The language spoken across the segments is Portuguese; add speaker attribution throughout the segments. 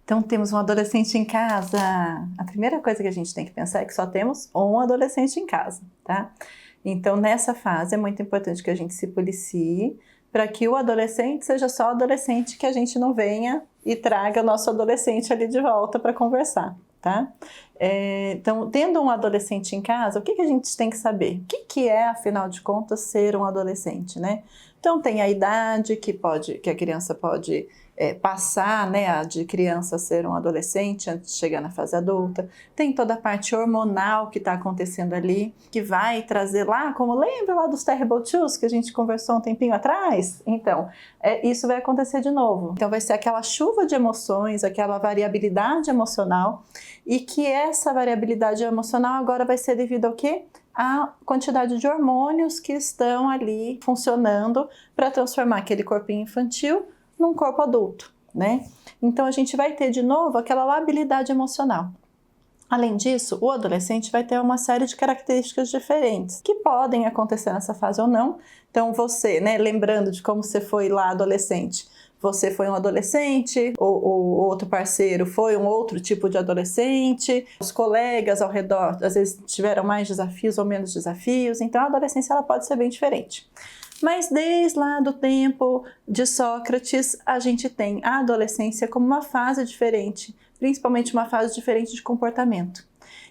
Speaker 1: Então temos um adolescente em casa. A primeira coisa que a gente tem que pensar é que só temos um adolescente em casa, tá? Então nessa fase é muito importante que a gente se policie para que o adolescente seja só adolescente, que a gente não venha e traga o nosso adolescente ali de volta para conversar, tá? Então, tendo um adolescente em casa, o que a gente tem que saber? O que é, afinal de contas, ser um adolescente, né? Então, tem a idade que a criança pode passar, né, de criança a ser um adolescente antes de chegar na fase adulta. Tem toda a parte hormonal que está acontecendo ali, que vai trazer lá, como lembra lá dos Terrible Twos que a gente conversou um tempinho atrás? Então, isso vai acontecer de novo. Então, vai ser aquela chuva de emoções, aquela variabilidade emocional, e que essa variabilidade emocional agora vai ser devido ao quê? A quantidade de hormônios que estão ali funcionando para transformar aquele corpinho infantil num corpo adulto, né? Então a gente vai ter de novo aquela labilidade emocional. Além disso, o adolescente vai ter uma série de características diferentes que podem acontecer nessa fase ou não. Então você, né, lembrando de como você foi lá adolescente, você foi um adolescente, o outro parceiro foi um outro tipo de adolescente, os colegas ao redor às vezes tiveram mais desafios ou menos desafios, então a adolescência ela pode ser bem diferente. Mas desde lá do tempo de Sócrates, a gente tem a adolescência como uma fase diferente, principalmente uma fase diferente de comportamento.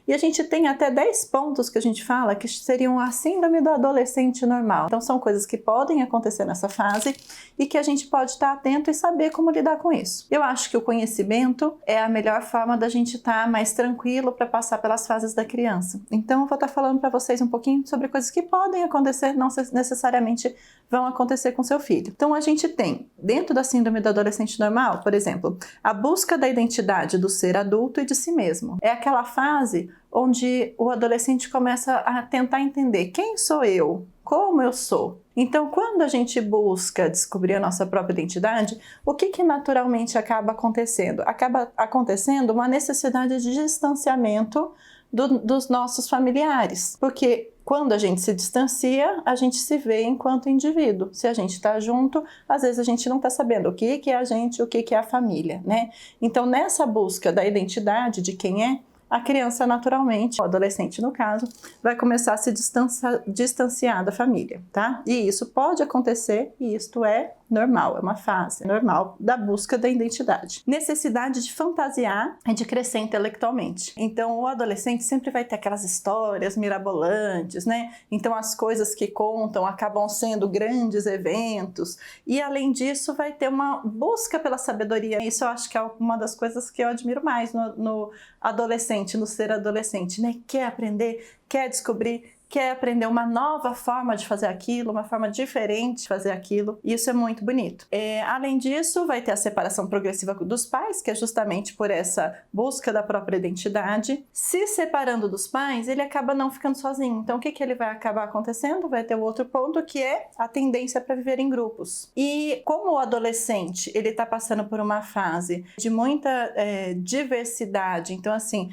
Speaker 1: E a gente tem até 10 pontos que a gente fala que seriam a síndrome do adolescente normal. Então são coisas que podem acontecer nessa fase e que a gente pode estar atento e saber como lidar com isso. Eu acho que o conhecimento é a melhor forma da gente estar mais tranquilo para passar pelas fases da criança. Então eu vou estar falando para vocês um pouquinho sobre coisas que podem acontecer, não necessariamente vão acontecer com seu filho. Então a gente tem, dentro da síndrome do adolescente normal, por exemplo, a busca da identidade do ser adulto e de si mesmo. É aquela fase onde o adolescente começa a tentar entender quem sou eu, como eu sou. Então, quando a gente busca descobrir a nossa própria identidade, o que naturalmente acaba acontecendo? Acaba acontecendo uma necessidade de distanciamento dos nossos familiares, porque quando a gente se distancia, a gente se vê enquanto indivíduo. Se a gente está junto, às vezes a gente não está sabendo o que é a gente, o que é a família, né? Então, nessa busca da identidade de quem é, a criança naturalmente, o adolescente no caso, vai começar a se distanciar da família, tá? E isso pode acontecer e isto é normal, é uma fase normal da busca da identidade. Necessidade de fantasiar e de crescer intelectualmente. Então o adolescente sempre vai ter aquelas histórias mirabolantes, né? Então as coisas que contam acabam sendo grandes eventos e além disso vai ter uma busca pela sabedoria. Isso eu acho que é uma das coisas que eu admiro mais no adolescente, no ser adolescente, né? Quer aprender, quer descobrir, quer aprender uma nova forma de fazer aquilo, uma forma diferente de fazer aquilo. Isso é muito bonito. Além disso, vai ter a separação progressiva dos pais, que é justamente por essa busca da própria identidade. Se separando dos pais, ele acaba não ficando sozinho. Então, o que ele vai acabar acontecendo? Vai ter o outro ponto, que é a tendência para viver em grupos. E como o adolescente, ele está passando por uma fase de muita diversidade, então, assim,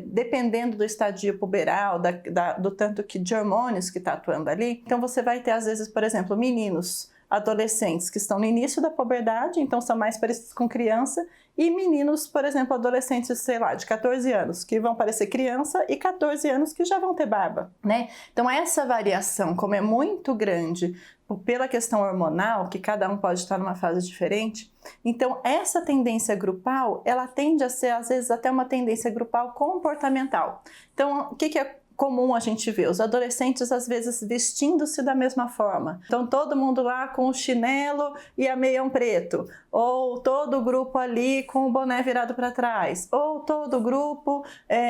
Speaker 1: dependendo do estadio puberal, do tanto de hormônios que está atuando ali, então você vai ter às vezes, por exemplo, meninos, adolescentes que estão no início da puberdade, então são mais parecidos com criança, e meninos, por exemplo, adolescentes, sei lá, de 14 anos, que vão parecer criança, e 14 anos que já vão ter barba, né? Então essa variação, como é muito grande pela questão hormonal, que cada um pode estar numa fase diferente, então essa tendência grupal, ela tende a ser, às vezes, até uma tendência grupal comportamental. Então, o que é comum a gente ver? Os adolescentes, às vezes, vestindo-se da mesma forma. Então, todo mundo lá com o chinelo e a meião preto. Ou todo o grupo ali com o boné virado para trás. Ou todo o grupo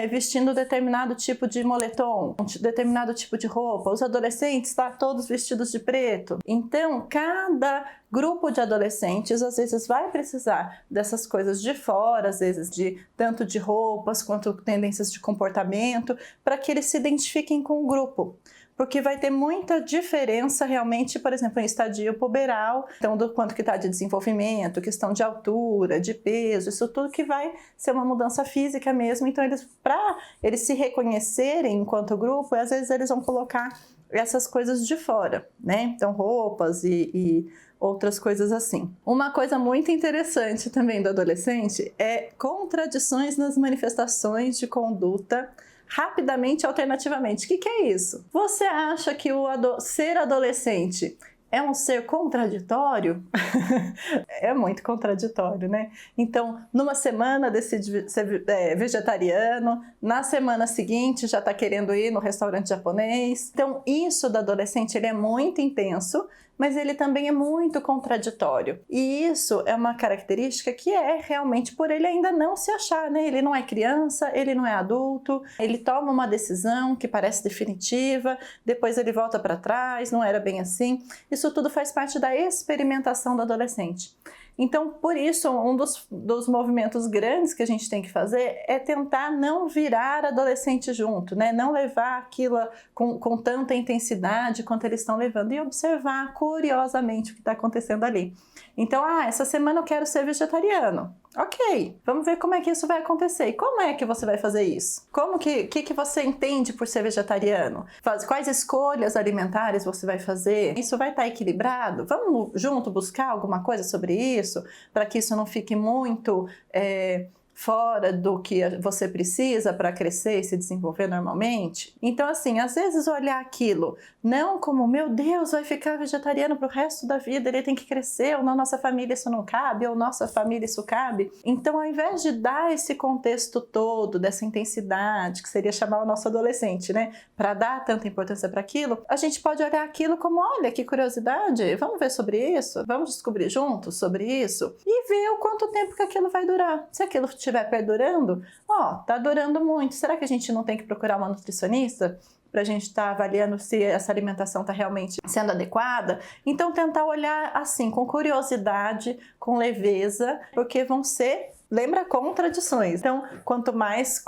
Speaker 1: vestindo determinado tipo de moletom, determinado tipo de roupa. Os adolescentes, tá, todos vestidos de preto. Então, cada grupo de adolescentes, às vezes, vai precisar dessas coisas de fora, às vezes, tanto de roupas quanto tendências de comportamento, para que eles se identifiquem com o grupo. porque vai ter muita diferença realmente, por exemplo, em estadio puberal, então do quanto que está de desenvolvimento, questão de altura, de peso, isso tudo que vai ser uma mudança física mesmo. Então para eles se reconhecerem enquanto grupo, às vezes eles vão colocar essas coisas de fora, né? Então roupas e outras coisas assim. Uma coisa muito interessante também do adolescente é contradições nas manifestações de conduta rapidamente e alternativamente. O que é isso? Você acha que ser adolescente é um ser contraditório? É muito contraditório, né? Então, numa semana decide ser vegetariano, na semana seguinte já está querendo ir no restaurante japonês. Então, isso do adolescente, ele é muito intenso, mas ele também é muito contraditório. E isso é uma característica que é realmente por ele ainda não se achar, né? Ele não é criança, ele não é adulto, ele toma uma decisão que parece definitiva, depois ele volta para trás, não era bem assim. Isso tudo faz parte da experimentação do adolescente. Então, por isso, um dos movimentos grandes que a gente tem que fazer é tentar não virar adolescente junto, né? Não levar aquilo com tanta intensidade quanto eles estão levando e observar curiosamente o que está acontecendo ali. Então, essa semana eu quero ser vegetariano. Ok, vamos ver como é que isso vai acontecer. E como é que você vai fazer isso? Como que você entende por ser vegetariano? Quais escolhas alimentares você vai fazer? Isso vai estar equilibrado? Vamos junto buscar alguma coisa sobre isso, para que isso não fique muito fora do que você precisa para crescer e se desenvolver normalmente. Então, assim, às vezes olhar aquilo não como, meu Deus, vai ficar vegetariano pro resto da vida, ele tem que crescer, ou na nossa família isso não cabe, ou nossa família isso cabe. Então, ao invés de dar esse contexto todo, dessa intensidade, que seria chamar o nosso adolescente, né, para dar tanta importância para aquilo, a gente pode olhar aquilo como, olha, que curiosidade, vamos ver sobre isso, vamos descobrir juntos sobre isso, e ver o quanto tempo que aquilo vai durar. Se aquilo estiver perdurando, tá durando muito. Será que a gente não tem que procurar uma nutricionista para a gente estar avaliando se essa alimentação está realmente sendo adequada? Então, tentar olhar assim, com curiosidade, com leveza, porque vão ser, lembra, contradições. Então, quanto mais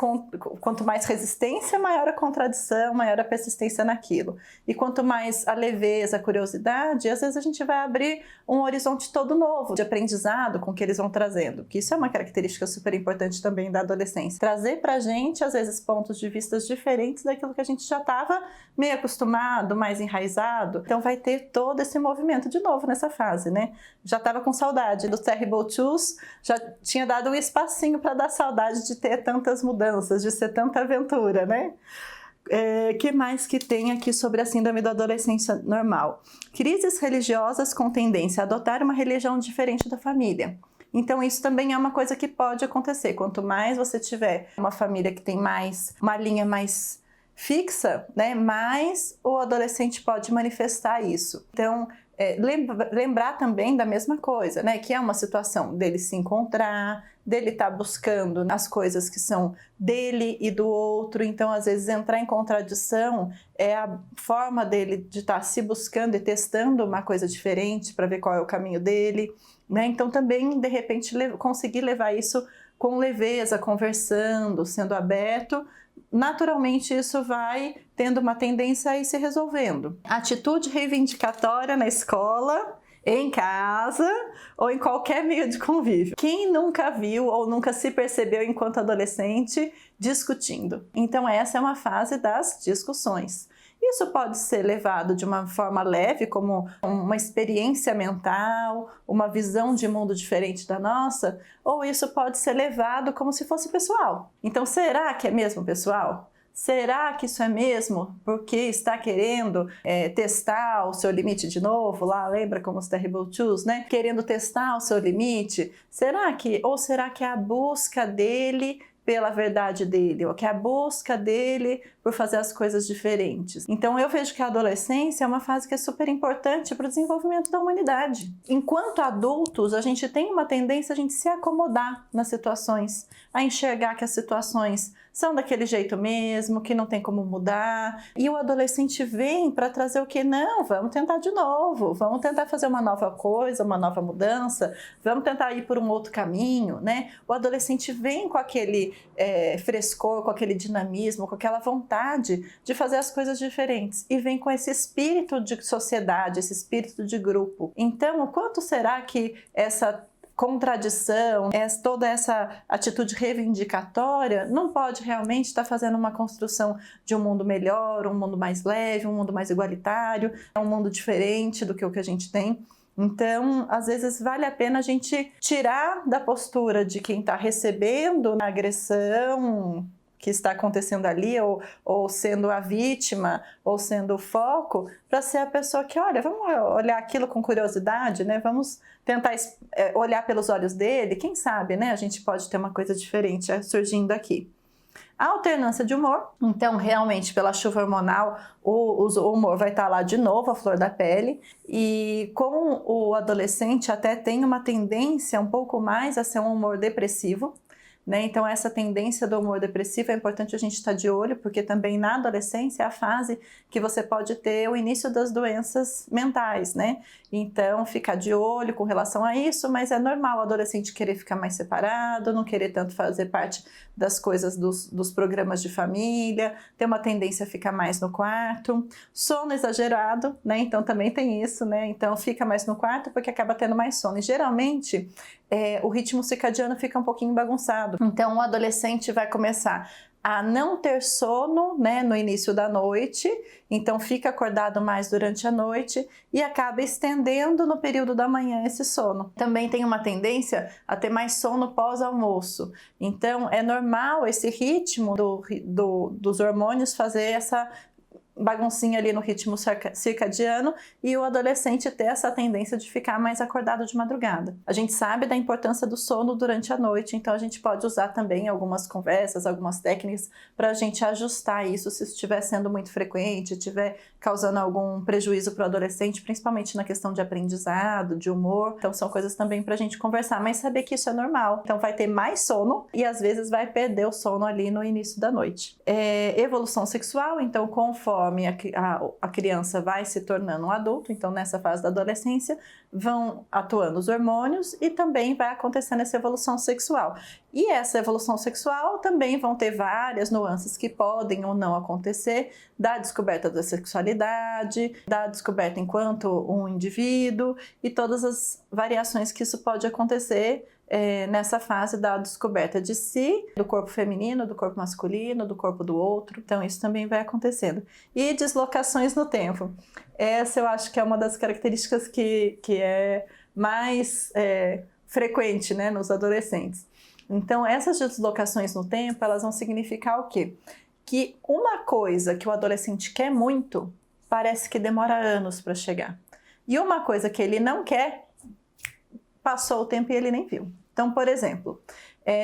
Speaker 1: resistência, maior a contradição, maior a persistência naquilo. E quanto mais a leveza, a curiosidade, às vezes a gente vai abrir um horizonte todo novo de aprendizado com o que eles vão trazendo. Que isso é uma característica super importante também da adolescência. Trazer pra gente, às vezes, pontos de vista diferentes daquilo que a gente já estava meio acostumado, mais enraizado. Então vai ter todo esse movimento de novo nessa fase, né? Já estava com saudade do Terrible Twos, já tinha dado um espacinho para dar saudade de ter tantas mudanças, de ser tanta aventura, né? Que mais que tem aqui sobre a síndrome da adolescência normal? Crises religiosas com tendência a adotar uma religião diferente da família. Então isso também é uma coisa que pode acontecer. Quanto mais você tiver uma família que tem uma linha mais fixa, né, mais o adolescente pode manifestar isso. Então, lembrar também da mesma coisa, né, que é uma situação dele se encontrar, dele estar buscando as coisas que são dele e do outro. Então, às vezes, entrar em contradição é a forma dele de estar se buscando e testando uma coisa diferente para ver qual é o caminho dele, né? Então, também, de repente, conseguir levar isso com leveza, conversando, sendo aberto, naturalmente isso vai tendo uma tendência a ir se resolvendo. Atitude reivindicatória na escola, em casa ou em qualquer meio de convívio. Quem nunca viu ou nunca se percebeu enquanto adolescente discutindo? Então essa é uma fase das discussões. Isso pode ser levado de uma forma leve, como uma experiência mental, uma visão de mundo diferente da nossa, ou isso pode ser levado como se fosse pessoal. Então, será que é mesmo pessoal? Será que isso é mesmo porque está querendo testar o seu limite de novo? Lá, lembra como os Terrible Twos, né? Querendo testar o seu limite? Será que é a busca dele pela verdade dele, ou que é a busca dele por fazer as coisas diferentes? Então eu vejo que a adolescência é uma fase que é super importante para o desenvolvimento da humanidade. Enquanto adultos, a gente tem uma tendência a gente se acomodar nas situações, a enxergar que as situações são daquele jeito mesmo, que não tem como mudar. E o adolescente vem para trazer o que? Não, vamos tentar de novo, vamos tentar fazer uma nova coisa, uma nova mudança, vamos tentar ir por um outro caminho, né? O adolescente vem com aquele frescor, com aquele dinamismo, com aquela vontade de fazer as coisas diferentes e vem com esse espírito de sociedade, esse espírito de grupo. Então, o quanto será que essa contradição, toda essa atitude reivindicatória não pode realmente estar fazendo uma construção de um mundo melhor, um mundo mais leve, um mundo mais igualitário, um mundo diferente do que o que a gente tem. Então, às vezes vale a pena a gente tirar da postura de quem está recebendo a agressão que está acontecendo ali, ou sendo a vítima, ou sendo o foco, para ser a pessoa que, olha, vamos olhar aquilo com curiosidade, né? Vamos tentar olhar pelos olhos dele, quem sabe, né? A gente pode ter uma coisa diferente surgindo aqui. A alternância de humor, então realmente pela chuva hormonal o humor vai estar lá de novo, a flor da pele, e com o adolescente até tem uma tendência um pouco mais a ser um humor depressivo, né? Então essa tendência do humor depressivo é importante a gente estar de olho, porque também na adolescência é a fase que você pode ter o início das doenças mentais, né? Então ficar de olho com relação a isso, mas é normal o adolescente querer ficar mais separado, não querer tanto fazer parte das coisas dos programas de família, ter uma tendência a ficar mais no quarto, sono exagerado, né? Então também tem isso, né? Então fica mais no quarto porque acaba tendo mais sono. E geralmente o ritmo circadiano fica um pouquinho bagunçado. Então o adolescente vai começar a não ter sono, né, no início da noite, então fica acordado mais durante a noite e acaba estendendo no período da manhã esse sono. Também tem uma tendência a ter mais sono pós-almoço, então é normal esse ritmo dos hormônios fazer essa baguncinha ali no ritmo circadiano e o adolescente ter essa tendência de ficar mais acordado de madrugada. A gente sabe da importância do sono durante a noite, então a gente pode usar também algumas conversas, algumas técnicas para a gente ajustar isso se estiver sendo muito frequente, estiver causando algum prejuízo para o adolescente, principalmente na questão de aprendizado, de humor. Então são coisas também para a gente conversar, mas saber que isso é normal. Então vai ter mais sono e às vezes vai perder o sono ali no início da noite. Evolução sexual, então conforme a criança vai se tornando um adulto, então nessa fase da adolescência vão atuando os hormônios e também vai acontecendo essa evolução sexual. E essa evolução sexual também vão ter várias nuances que podem ou não acontecer, da descoberta da sexualidade, da descoberta enquanto um indivíduo e todas as variações que isso pode acontecer nessa fase da descoberta de si, do corpo feminino, do corpo masculino, do corpo do outro. Então isso também vai acontecendo. E deslocações no tempo. Essa eu acho que é uma das características que é mais frequente, né, nos adolescentes. Então essas deslocações no tempo, elas vão significar o quê? Que uma coisa que o adolescente quer muito, parece que demora anos para chegar. E uma coisa que ele não quer, passou o tempo e ele nem viu. Então, por exemplo,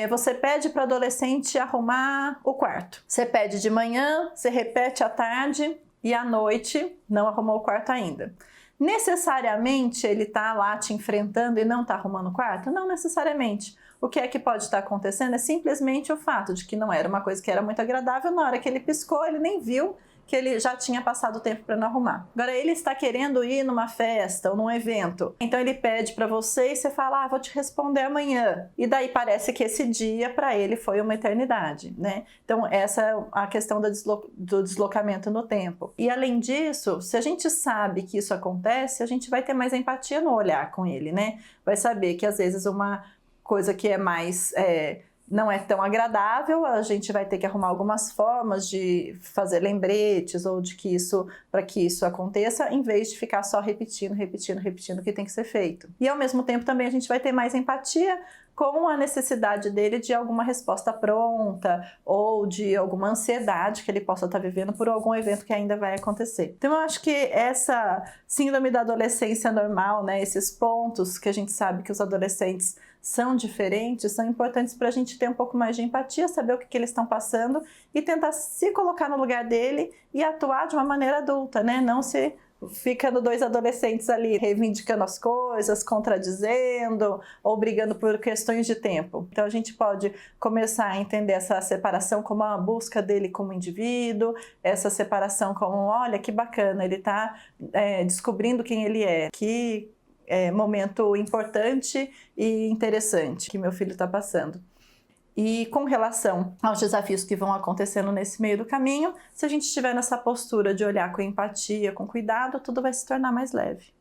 Speaker 1: você pede para o adolescente arrumar o quarto. Você pede de manhã, você repete à tarde e à noite não arrumou o quarto ainda. Necessariamente ele está lá te enfrentando e não está arrumando o quarto? Não necessariamente. O que é que pode estar acontecendo é simplesmente o fato de que não era uma coisa que era muito agradável, na hora que ele piscou, ele nem viu que ele já tinha passado o tempo para não arrumar. Agora ele está querendo ir numa festa ou num evento, então ele pede para você e você fala, vou te responder amanhã. E daí parece que esse dia para ele foi uma eternidade, né? Então essa é a questão do deslocamento no tempo. E além disso, se a gente sabe que isso acontece, a gente vai ter mais empatia no olhar com ele, né? Vai saber que às vezes uma coisa que é mais não é tão agradável, a gente vai ter que arrumar algumas formas de fazer lembretes ou de para que isso aconteça, em vez de ficar só repetindo o que tem que ser feito. E ao mesmo tempo também a gente vai ter mais empatia com a necessidade dele de alguma resposta pronta ou de alguma ansiedade que ele possa estar vivendo por algum evento que ainda vai acontecer. Então eu acho que essa síndrome da adolescência normal, né, esses pontos que a gente sabe que os adolescentes são diferentes, são importantes para a gente ter um pouco mais de empatia, saber o que eles estão passando e tentar se colocar no lugar dele e atuar de uma maneira adulta, né? Não se ficando dois adolescentes ali reivindicando as coisas, contradizendo ou brigando por questões de tempo. Então a gente pode começar a entender essa separação como a busca dele como indivíduo, essa separação como, olha que bacana, ele está descobrindo quem ele é, que momento importante e interessante que meu filho está passando. E com relação aos desafios que vão acontecendo nesse meio do caminho, se a gente estiver nessa postura de olhar com empatia, com cuidado, tudo vai se tornar mais leve.